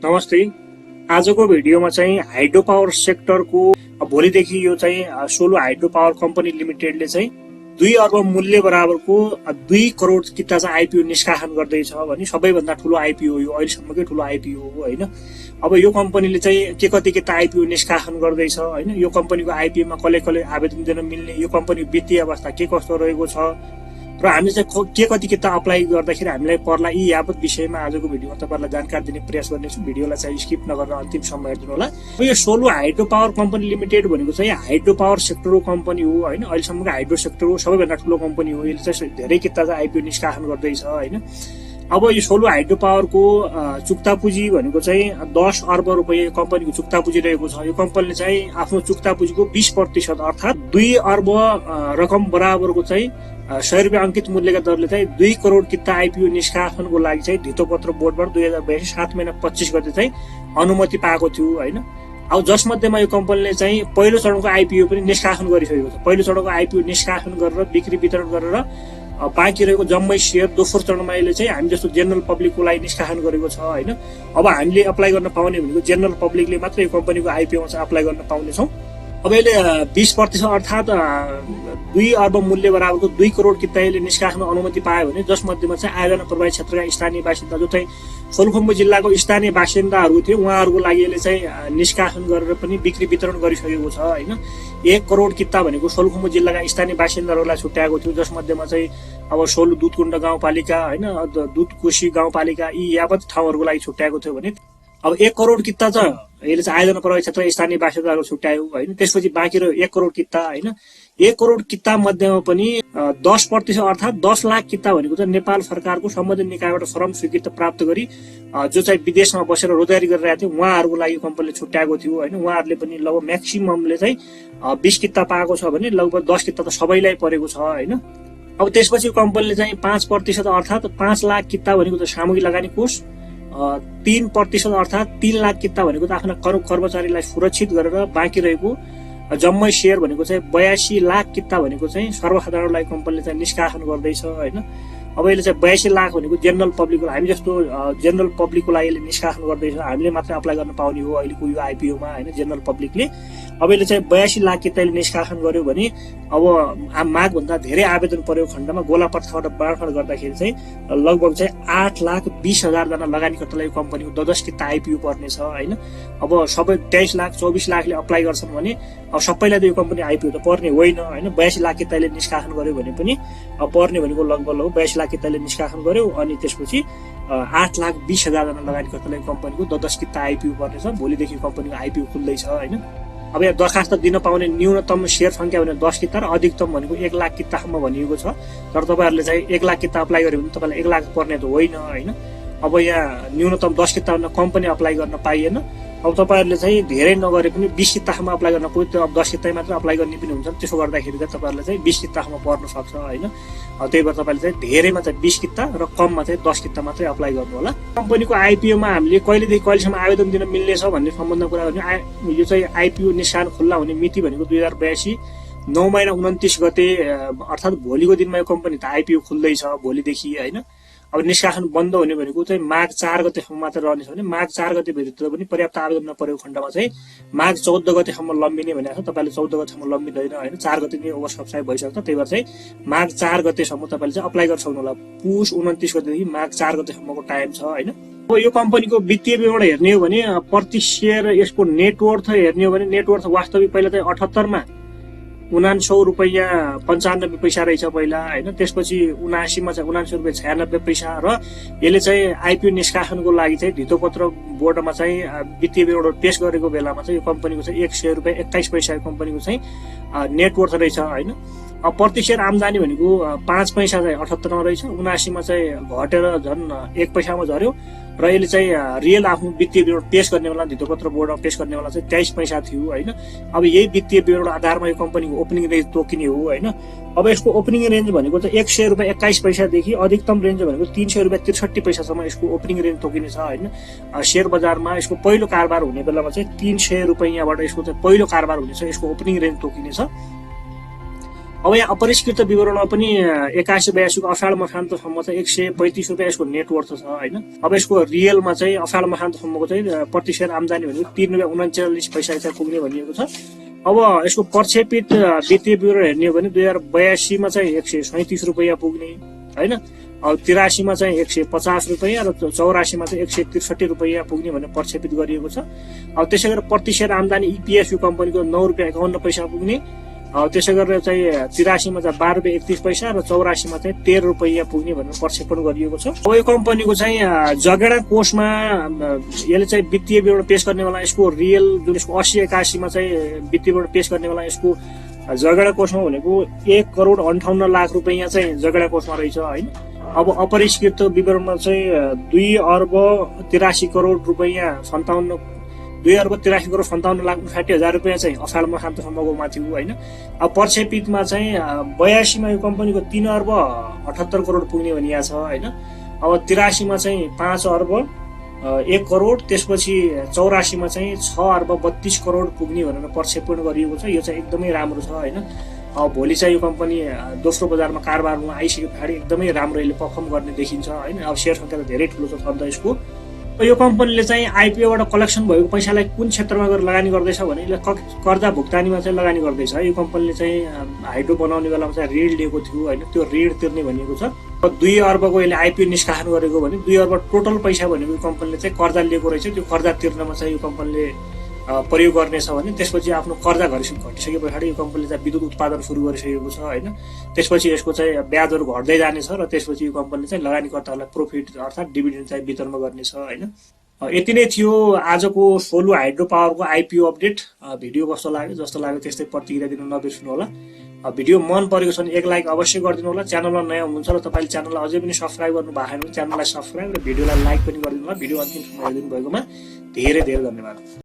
नमस्ते। आजको भिडियोमा चाहिँ हाइड्रो पावर सेक्टरको भोलिदेखि यो चाहिँ सोलो हाइड्रो पावर कम्पनी लिमिटेडले चाहिँ 2 अर्ब मूल्य बराबरको 2 करोड किता चाहिँ आइपिओ निष्कासन गर्दैछ भने सबैभन्दा ठुलो आइपिओ यो अहिलेसम्मकै ठुलो आइपिओ हो हैन। अब यो कम्पनीले चाहिँ के कति किता आइपिओ निष्कासन गर्दैछ हैन। यो कम्पनीको आइपिओमा कसले आवेदन दिन मिल्ने, यो कम्पनीको वित्तीय अवस्था के कस्तो रहेको छ र हामीले चाहिँ के कति किता अप्लाई गर्दाखेरि हामीलाई पर्ला, यी यावत विषयमा आजको भिडियोमा तपाईहरुलाई जानकारी दिने प्रयास गर्नेछु। भिडियोलाई चाहिँ स्किप नगरेर अन्तिमसम्म हेर्नु होला। यो solo hydro power company limited भनेको चाहिँ हाइड्रो पावर सेक्टरको कम्पनी हो हैन। अहिलेसम्मको हाइड्रो सेक्टरको सबैभन्दा ठुलो कम्पनी हो। यसले चाहिँ धेरै किता चाहिँ आइपिओ निष्कासन गर्दैछ हैन। अब यो सोलो हाइड्रो पावरको चुक्ता पुँजी भनेको चाहिँ 10 अर्ब रुपैयाँ कम्पनीको चुक्ता पुँजी रहेको छ। यो कम्पनीले चाहिँ आफ्नो चुक्ता पुँजीको 20% अर्थात् 2 अर्ब रकम बराबरको चाहिँ 100 रुपियाँ अंकित मूल्यका दरले चाहिँ 2 करोड किता आइपिओ निष्कासनको लागि चाहिँ धितोपत्र बोर्डबाट 2082 7 महिना 25 गते चाहिँ अनुमति पाएको थियो हैन। अब जसमध्येमा यो कम्पनीले चाहिँ पहिलो चरणको आइपिओ पनि निष्कासन गरिसकेको छ। पहिलो चरणको आइपिओ निष्कासन गरेर बिक्री वितरण गरेर बाँकी रहेको जम्मै शेयर दोस्रो चरणमा यसले चाहिँ हामी जस्तो जेनरल पब्लिकको लागि निष्कासन गरेको छ हैन। अब हामीले अप्लाई गर्न पाउने भनेको जेनरल पब्लिकले मात्र यो कम्पनीको आइपिओमा चाहिँ अप्लाई गर्न पाउने छौं। अब यसले 20% अर्थात् 2 अर्ब मूल्य बराबरको 2 करोड किता यसले निष्कासन अनुमति पायो भने जसमध्येमा चाहिँ आयोजना प्रभावित क्षेत्रका स्थानीय बासिन्दा जो चाहिँ सोलुखुम्बु जिल्लाको स्थानीय बासिन्दाहरू थिए उहाँहरूको लागि यसले चाहिँ निष्कासन गरेर पनि बिक्री वितरण गरिसकेको छ हैन। 1 करोड किता भनेको सोलुखुम्बु जिल्लाका स्थानीय बासिन्दाहरूलाई छुट्याएको थियो, जसमध्येमा चाहिँ अब सोलु दुधकुण्ड गाउँपालिका हैन, दुधकोशी गाउँपालिका यी यावत ठाउँहरूको लागि छुट्याएको थियो भने अब 1 करोड किता त यसले चाहिँ आयोजना प्रभावित क्षेत्र स्थानीय बासिन्दाहरू छुट्यायो हैन। त्यसपछि बाँकी रह्यो 1 करोड किता हैन। 1 करोड किता मध्येमा पनि 10% अर्थात् 10 लाख किता भनेको चाहिँ नेपाल सरकारको सम्बन्धित निकायबाट श्रम स्वीकृति प्राप्त गरी जो चाहिँ विदेशमा बसेर रोजगारी गरिरहेका थिए उहाँहरूको लागि कम्पनीले छुट्याएको थियो हैन। उहाँहरूले पनि लगभग म्याक्सिममले चाहिँ 20 किता पाएको छ भने लगभग 10 किता त सबैलाई परेको छ हैन। अब त्यसपछि कम्पनीले चाहिँ 5% अर्थात् 5 लाख किता भनेको त सामूहिक लगानी कोष, 3% अर्थात् 3 लाख किता भनेको त आफ्ना कर्मचारीलाई सुरक्षित गरेर बाँकी रहेको जम्मै शेयर भनेको चाहिँ 82 लाख किता भनेको चाहिँ सर्वसाधारणलाई कम्पनीले चाहिँ निष्कासन गर्दैछ हैन। अब यसले चाहिँ 82 लाख भनेको जेनरल पब्लिकको हामी जस्तो जेनरल पब्लिकको लागि यसले निष्कासन गर्दैछ। हामीले मात्र अप्लाई गर्न पाउने हो अहिलेको यो आइपिओमा हैन जेनरल पब्लिकले। अब यसले चाहिँ 82 लाख किताले निष्कासन गर्यो भने अब मागभन्दा धेरै आवेदन परेको खण्डमा गोला प्रथाबाट बाँडफाँड गर्दाखेरि चाहिँ लगभग चाहिँ 8,20,000 जना लगानीकर्तालाई कम्पनीको 10 किता आइपिओ पर्नेछ हैन। अब सबै 23 लाख 24 लाखले अप्लाई गर्छन् भने अब सबैलाई त यो कम्पनी आइपिओ त पर्ने होइन हैन। 82 लाख किताले निष्कासन गर्यो भने पनि अब पर्ने भनेको लगभग 82 लाख किताले निष्कासन गर्यो अनि त्यसपछि 8,20,000 जना लगानीकर्तालाई कम्पनीको 10 किता आइपिओ पर्नेछ। भोलिदेखि कम्पनीको आइपिओ खुल्दैछ हैन। अब यहाँ दरखास्त दिन पाउने न्यूनतम शेयर संख्या भने 10 किता र अधिकतम भनेको 1 लाख कितासम्म भनिएको छ। तर तपाईहरुले चाहिँ 1 लाख किता अप्लाई गर्यो भने तपाईलाई 1 लाख पर्ने त होइन हैन। अब यहाँ न्यूनतम 10 किता भन्दा कम पनि अप्लाई गर्न पाइएन। अब तपाईहरुले चाहिँ धेरै नगरे पनि 20 कितासम्म अप्लाई गर्न कोही त अब 10 किता मात्र अप्लाई गर्ने पनि हुन्छ। त्यसो गर्दाखेरि चाहिँ तपाईहरुले चाहिँ 20 कितासम्म पर्न सक्छ हैन। त्यही भएर तपाईले चाहिँ धेरैमा चाहिँ 20 किता र कममा चाहिँ 10 किता मात्रै अप्लाई गर्नु होला। कम्पनीको आइपिओमा हामीले कहिलेदेखि कहिलेसम्म आवेदन दिन मिल्नेछ भन्ने सम्बन्धमा कुरा गर्ने यो चाहिँ आइपिओ निष्कासन खुल्ला हुने मिति भनेको 2082 9 महिना 29 गते अर्थात् भोलिको दिनमा यो कम्पनी त आइपिओ खुल्दैछ भोलिदेखि हैन। अब निष्कासन बन्द हुने भनेको चाहिँ माघ 4 गतेसम्म मात्र रहनेछ भने माघ 4 गते भित्र पनि पर्याप्त आवेदन नपरेको खण्डमा चाहिँ माघ 14 गतेसम्म लम्बिने भनेको छ। तपाईले 14 गतेसम्म लम्बिदैन हैन। 4 गते नै ओभर सब्सक्राइब भइसक्छ। त्यही भएर चाहिँ माघ 4 गतेसम्म तपाईले चाहिँ अप्लाई गर्न सक्नु होला। पुस 29 गतेदेखि माघ 4 गतेसम्मको टाइम छ हैन। अब यो कम्पनीको वित्तीय विवरण हेर्ने हो भने प्रति शेयर यसको नेटवर्थ हेर्ने हो भने नेटवर्थ वास्तविक पहिला चाहिँ 78 मा 79 रुपैयाँ 95 पैसा रहेछ पहिला हैन। त्यसपछि 79 मा चाहिँ 79 रुपैयाँ 96 पैसा र यसले चाहिँ आइपिओ निष्कासनको लागि चाहिँ धितोपत्र बोर्डमा चाहिँ वित्तीय विवरण पेश गरेको बेलामा चाहिँ यो कम्पनीको चाहिँ 1 शेयर रुपैयाँ 21 पैसा कम्पनीको चाहिँ नेटवर्थ रहेछ हैन। अब प्रति शेयर आम्दानी भनेको 5 पैसा चाहिँ 78 मा रहेछ, 79 मा चाहिँ घटेर झन् 1 पैसामा झर्यो र यसले चाहिँ रियल आफ्नो वित्तीय विवरण पेश गर्ने बेला धितोपत्र बोर्डमा पेश गर्ने बेला चाहिँ 23 पैसा थियो हैन। अब यही वित्तीय विवरण आधारमा यो कम्पनीको ओपनिङ रेन्ज तोकिने हो हैन। अब यसको ओपनिङ रेन्ज भनेको चाहिँ 1 शेयर रुपैयाँ 21 पैसादेखि अधिकतम रेन्ज भनेको 300 रुपैयाँ 63 पैसासम्म यसको ओपनिङ रेन्ज तोकिनेछ हैन। शेयर बजारमा यसको पहिलो कारोबार हुने बेलामा चाहिँ 300 रुपैयाँबाट यसको चाहिँ पहिलो कारोबार हुनेछ, यसको ओपनिङ रेन्ज तोकिनेछ। अब यहाँ अपरिष्कृत विवरणमा पनि 81-82 को असाढ मसान्तसम्म चाहिँ 135 रुपियाँ यसको नेटवर्थ छ होइन। अब यसको रियलमा चाहिँ असाढ मसान्तसम्मको चाहिँ प्रति शेयर आम्दानी भनेको 3.39 चाहिँ पुग्ने भनिएको छ। अब यसको प्रक्षेपित वित्तीय विवरण हेर्ने हो भने 2082 मा चाहिँ 137 रुपियाँ पुग्ने होइन। अब 83 मा चाहिँ 150 रुपियाँ र 84 मा चाहिँ 163 रुपियाँ पुग्ने भनेर प्रक्षेपित गरिएको छ। अब त्यसै गरेर प्रति शेयर आम्दानी इपिएस यो कम्पनीको 9.51 रुपियाँ पुग्ने। त्यसै गरेर चाहिँ 83 मा चाहिँ 12.31 र 84 मा चाहिँ 13 रुपियाँ पुग्ने भनेर प्रक्षेपण गरिएको छ। अब यो कम्पनीको चाहिँ जगेडा कोषमा यसले चाहिँ वित्तीय विवरण पेश गर्ने बेला यसको रियल जुन यसको 80-81 मा चाहिँ वित्तीय विवरण पेश गर्ने बेला यसको जगेडा कोषमा भनेको 1,58,00,000 रुपियाँ चाहिँ जगेडा कोषमा रहेछ होइन। अब अपरिष्कृत विवरणमा चाहिँ 2,83,00,00,000 रुपियाँ 2,83,57,59,60,000 रुपियाँ चाहिँ असाढ मसान्तसम्मको माथि हो होइन। अब प्रक्षेपितमा चाहिँ 82 मा यो कम्पनीको 3,78,00,00,000 पुग्ने भनिएको छ होइन। अब 83 मा चाहिँ 5,01,00,00,000 त्यसपछि 84 मा चाहिँ 6,32,00,00,000 पुग्ने भनेर प्रक्षेपण गरिएको छ। यो चाहिँ एकदमै राम्रो छ होइन। अब भोलि चाहिँ यो कम्पनी दोस्रो बजारमा कारोबारमा आइसके पछाडि एकदमै राम्रो यसले पर्फर्म गर्ने देखिन्छ होइन। अब सेयर सङ्ख्या त धेरै ठुलो छ त यसको। यो कम्पनीले चाहिँ आइपिओबाट कलेक्सन भएको पैसालाई कुन क्षेत्रमा गएर लगानी गर्दैछ भने यसले कर्जा भुक्तानीमा चाहिँ लगानी गर्दैछ। यो कम्पनीले चाहिँ हाइड्रो बनाउने बेलामा चाहिँ ऋण लिएको थियो होइन, त्यो ऋण तिर्ने भनिएको छ। 2 अर्बको यसले आइपिओ निष्कासन गरेको भने 2 अर्ब टोटल पैसा भनेको कम्पनीले चाहिँ कर्जा लिएको रहेछ। त्यो कर्जा तिर्नमा चाहिँ यो कम्पनीले प्रयोग गर्नेछ भने त्यसपछि आफ्नो कर्जा घटिसके पछाडि यो कम्पनीले चाहिँ विद्युत उत्पादन सुरु गरिसकेको छ होइन। त्यसपछि यसको चाहिँ ब्याजहरू घट्दै जानेछ र त्यसपछि यो कम्पनीले चाहिँ लगानीकर्ताहरूलाई प्रोफिट अर्थात् डिभिडेन्ड चाहिँ वितरण गर्नेछ होइन। यति नै थियो आजको सोलु हाइड्रो पावरको आइपिओ अपडेट। भिडियो कस्तो लाग्यो, जस्तो लाग्यो त्यस्तै प्रतिक्रिया दिनु नबिर्सनु होला। भिडियो मन परेको छ भने एक लाइक अवश्य गरिदिनु होला। च्यानलमा नयाँ हुनुहुन्छ र तपाईँले च्यानललाई अझै पनि सब्सक्राइब गर्नु भएको छैन भने च्यानललाई सब्सक्राइब र भिडियोलाई लाइक पनि गरिदिनु होला। भिडियो अन्तिमसम्म हेरिदिनु भएकोमा धेरै धेरै धन्यवाद।